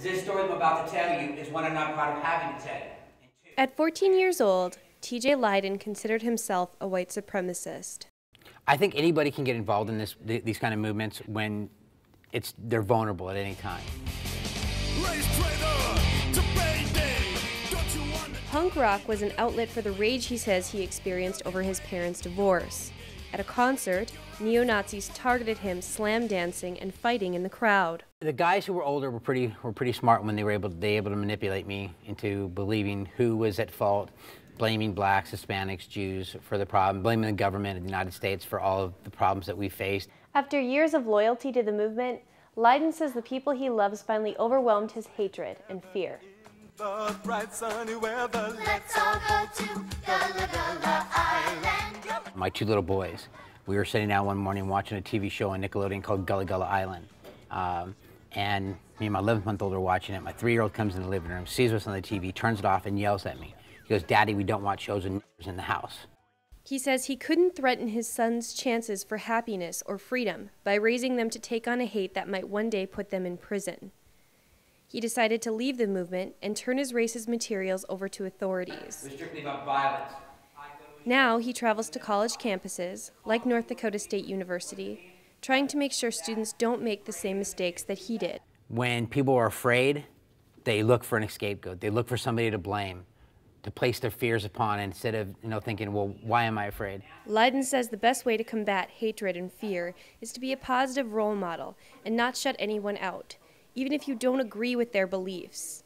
this story I'm about to tell you is one I'm not proud of having to tell you. At 14 years old, T.J. Lydon considered himself a white supremacist. I think anybody can get involved in these kind of movements when they're vulnerable at any time. Punk rock was an outlet for the rage he says he experienced over his parents' divorce. At a concert, neo-Nazis targeted him slam dancing and fighting in the crowd. The guys who were older were pretty smart when they were able to manipulate me into believing who was at fault, blaming blacks, Hispanics, Jews for the problem, blaming the government of the United States for all of the problems that we faced. After years of loyalty to the movement, Lydon says the people he loves finally overwhelmed his hatred and fear. My two little boys, we were sitting down one morning watching a TV show on Nickelodeon called Gullah Gullah Island. And me and my 11-month-old are watching it. My 3-year-old comes in the living room, sees us on the TV, turns it off and yells at me. He goes, "Daddy, we don't watch shows with niggers in the house." He says he couldn't threaten his son's chances for happiness or freedom by raising them to take on a hate that might one day put them in prison. He decided to leave the movement and turn his racist materials over to authorities. It was strictly about violence. Now he travels to college campuses, like North Dakota State University, trying to make sure students don't make the same mistakes that he did. When people are afraid, they look for an scapegoat. They look for somebody to blame, to place their fears upon, instead of thinking, well, why am I afraid? Lydon says the best way to combat hatred and fear is to be a positive role model and not shut anyone out, even if you don't agree with their beliefs.